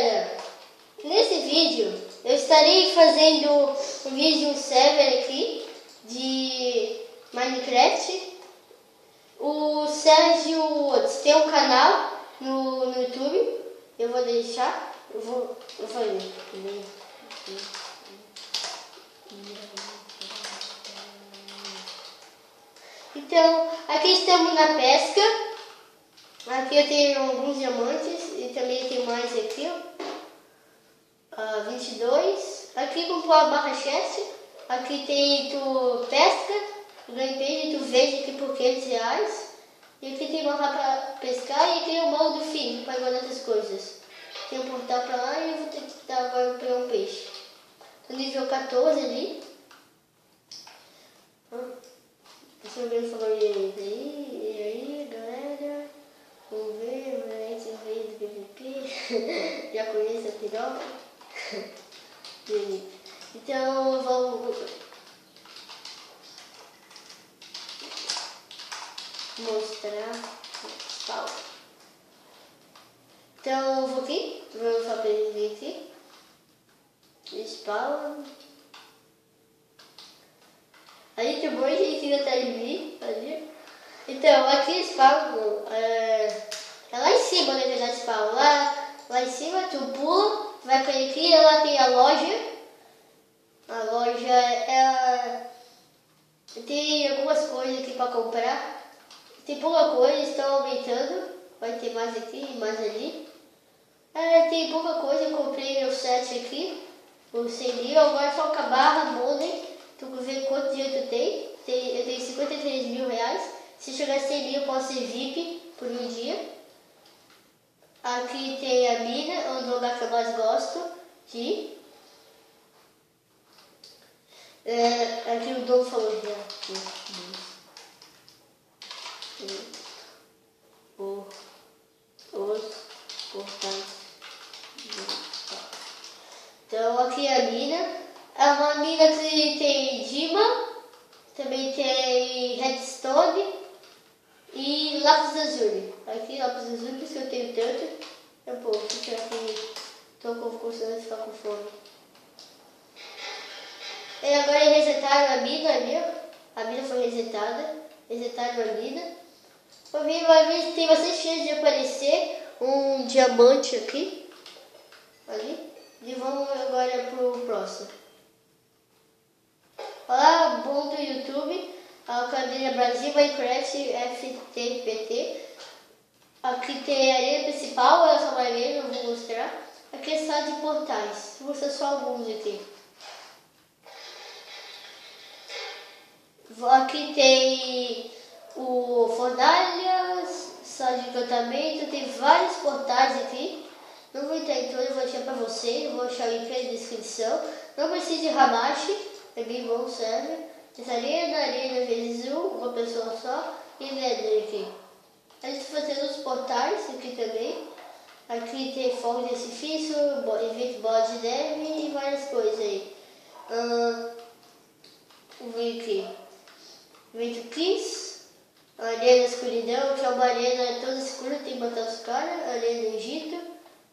galera, nesse vídeo eu estarei fazendo um vídeo server aqui de Minecraft. O Sérgio tem um canal no YouTube, eu vou deixar, eu vou fazer. Então, aqui estamos na pesca. Aqui eu tenho alguns diamantes e também tem mais aqui, ó. 22. Aqui comprou a barra chest. Aqui tem tu pesca, tu ganha peixe, tu vende aqui por R$500. E aqui tem barra para pescar e aqui é o modo fim para guardar essas coisas. Tem um portal para lá e eu vou ter que dar agora pegar um peixe. Tô nível 14 ali. Deixa eu ver o falou e aí, galera. Vamos ver, mas esse veio do PVP. Já conheço a piroca. Então vamos mostrar spawn. Então eu vou aqui, vou só ver aqui. Spawn. Aí tem um monte de gente que tá em mim, ali. Então, aqui spawn é lá em cima, na verdade, spawn. Lá em cima tu pula, vai cair aqui, lá tem a loja. A loja tem algumas coisas aqui para comprar. Tem pouca coisa, estão aumentando. Vai ter mais aqui e mais ali. Tem pouca coisa, eu comprei meu set aqui, por 100 mil. Agora é só com a barra money. Tu vê quanto dinheiro tu tem. Eu tenho 53 mil reais. Se chegar a 100 mil eu posso ser VIP por um dia. Aqui tem a mina, onde é o lugar que eu mais gosto de ir. Aqui o Dom falou já. Os portais. Então aqui é a mina. É uma mina que tem Dima, também tem Redstone e Lápis Azul. Aqui Lápis Azul, por isso que eu tenho tanto. Vou tirar aqui, estou começando a ficar com fome. E agora eles resetaram a mina ali, ó. A mina foi resetada. Resetaram a mina. Vai ver, tem bastante chance de aparecer um diamante aqui. Ali. E vamos agora pro próximo. Olá, bom do YouTube. A cadeira Brasil Minecraft FTPT. Aqui tem a areia principal, essa maneira eu vou mostrar. Aqui é só de portais. Vou mostrar só alguns aqui. Aqui tem o fornalhas, sala de encantamento, tem vários portais aqui. Não vou entrar em todos, eu vou deixar para você, eu vou deixar o link na descrição. Não precisa de Hamashi, é bem bom, serve. Essa arena vezes uma pessoa só, e Nether aqui. A gente está fazendo os portais aqui também. Aqui tem fogo de artifício, evento bola de neve e várias coisas aí. Vamos ver aqui. Evento Kiss, a arena da escuridão, que é uma arena toda escura, tem que matar os caras. A arena do Egito,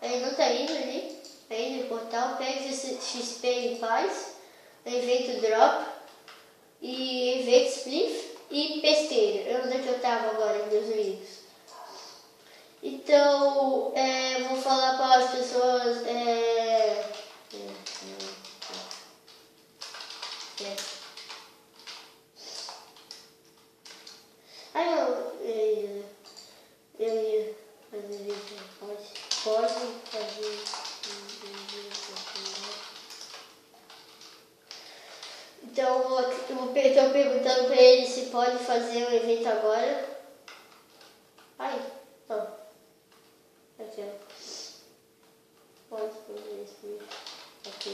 aí não tá indo ali, aí no portal. Pega esse XP em paz. Evento Drop e evento Spliff e Pesteira. Onde é que eu tava agora, meus amigos? Então, vou falar para as pessoas. Eu ia fazer isso. Pode fazer. Então, eu estou perguntando para ele se pode fazer um evento agora. Ai, não. Aqui, ó. Pode fazer isso. Aqui.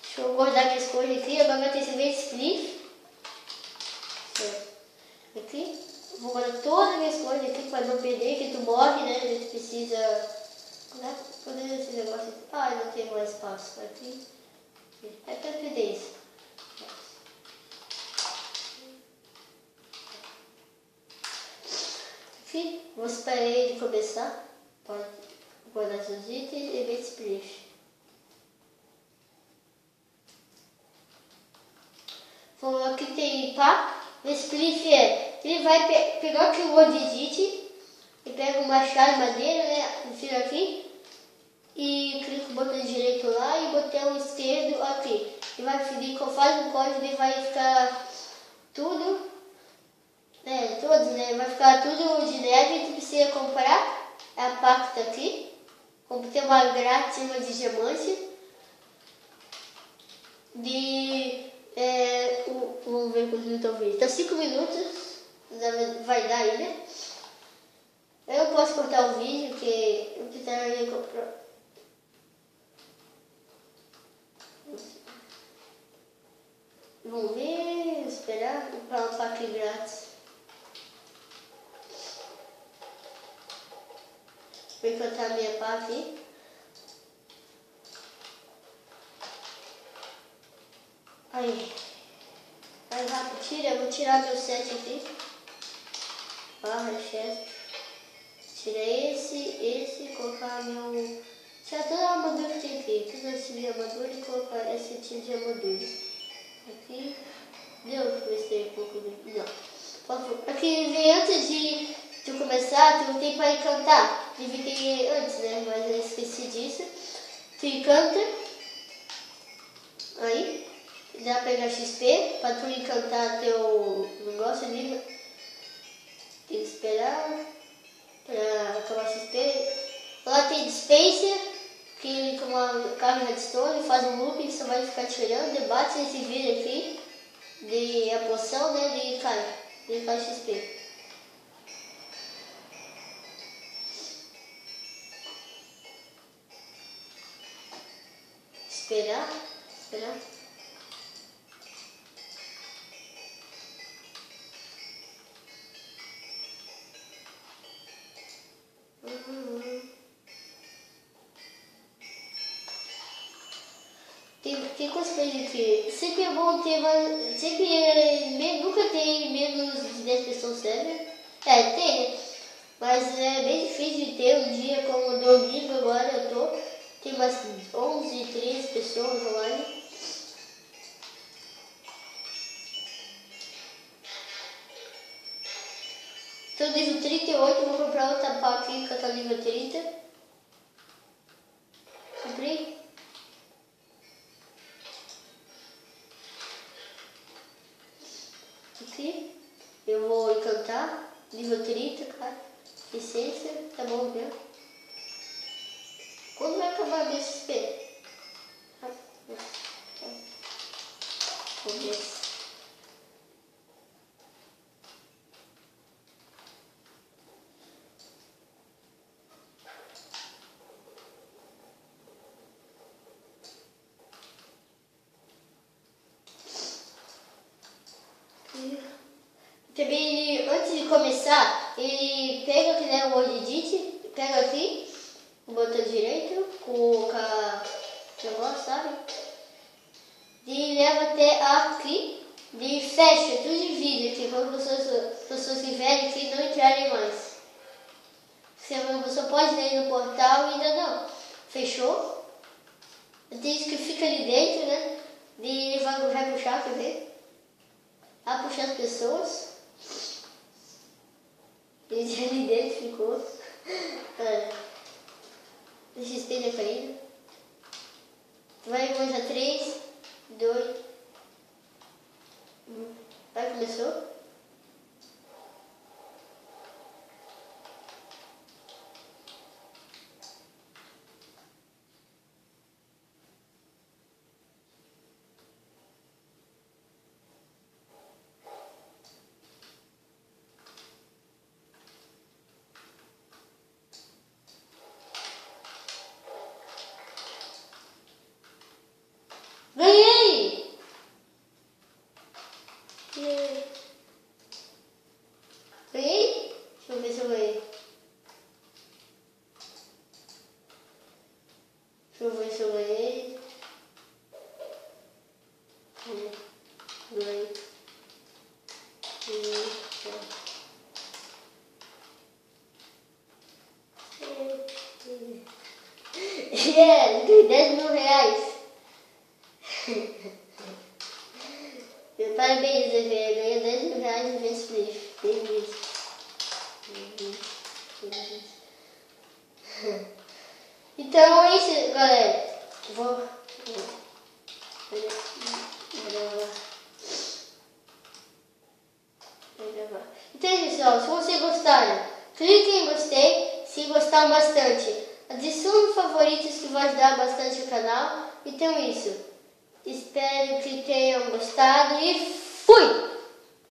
Deixa eu guardar minhas coisas aqui. Agora vai ter esse meio split. Aqui. Vou guardar todas as minhas coisas aqui para não perder, que tu morre, né? A gente precisa. Né? Poder esse negócio aqui. Não tem mais espaço. Aqui. É para perder isso. Aqui, vou esperar ele começar. Pode guardar seus itens e ver spliff. Aqui tem pá. O spliff ele vai pegar aqui o Odidite e pega o machado de madeira, né? Vira aqui e clica o botão direito lá e o botão esquerdo aqui. E vai faz um código e vai ficar tudo, todos, né? Vai ficar tudo de neve e tu precisa comprar a pacta aqui. Tem uma grátis, uma de diamante. Vamos ver quantos minutos eu vi. Tá 5 minutos, vai dar aí, né? Eu não posso cortar o vídeo, porque eu precisaria comprar. Vamos ver, esperar para um pack grátis. Vou encantar a minha pá aqui. Aí rápido, eu vou tirar meu set aqui. Barra, chest. Tirei esse, colocar meu... Tirar toda a armadura que tem aqui. Toda esse de armadura e colocar esse tipo de armadura. Aqui. Deu pra ver se tem um pouco de... Não. Aqui vem antes de começar, tu tem para encantar. Devia ter antes, né? Mas eu esqueci disso. Tu encanta. Aí. Dá pra pegar XP para tu encantar teu negócio ali. Tem que esperar para acabar XP. Lá tem dispenser, que com uma carga redstone faz um loop que você vai ficar tirando, debate esse vídeo aqui de a poção, né? Ele cai XP. Esperar. Tem cosplay aqui. Sempre é bom ter, nunca tem menos de 10 pessoas, sério. Tem, mas é bem difícil de ter um dia como domingo, agora eu tô. Tem umas 11, 13 pessoas online. Tô nível 38, vou comprar outra pá aqui que eu tô nível 30. Comprei. Aqui. Eu vou encantar. Nível 30, cara. Licença, tá bom mesmo. Quando vai acabar meu XP? Vamos ver. Também ele, antes de começar, ele pega aqui, né, o Odidite, pega aqui, o botão direito, coloca o negócio, sabe? E leva até aqui, e fecha tudo de vidro aqui, para as pessoas que vierem aqui não entrarem mais. Você pode ir no portal e ainda não. Fechou? Tem isso que fica ali dentro, né? E ele vai puxar, quer ver? Vai puxar as pessoas. Ele ali dentro ficou. O XP já caindo. Vai começar 3, 2, 1. Vai, começou. Ganhei! Ganhei? Deixa eu ver se eu ganhei. Deixa eu ver se eu ganhei. Ganhei. Ganhei 10 mil reais. Parabéns, Zé. Ganhei 10 mil reais no Vence Play. Então é isso, galera. Vou gravar. Então é isso, pessoal. Se vocês gostaram, clique em gostei. Se gostaram bastante, adicione favoritos que vai ajudar bastante o canal. Então é isso. Espero que tenham gostado e fui!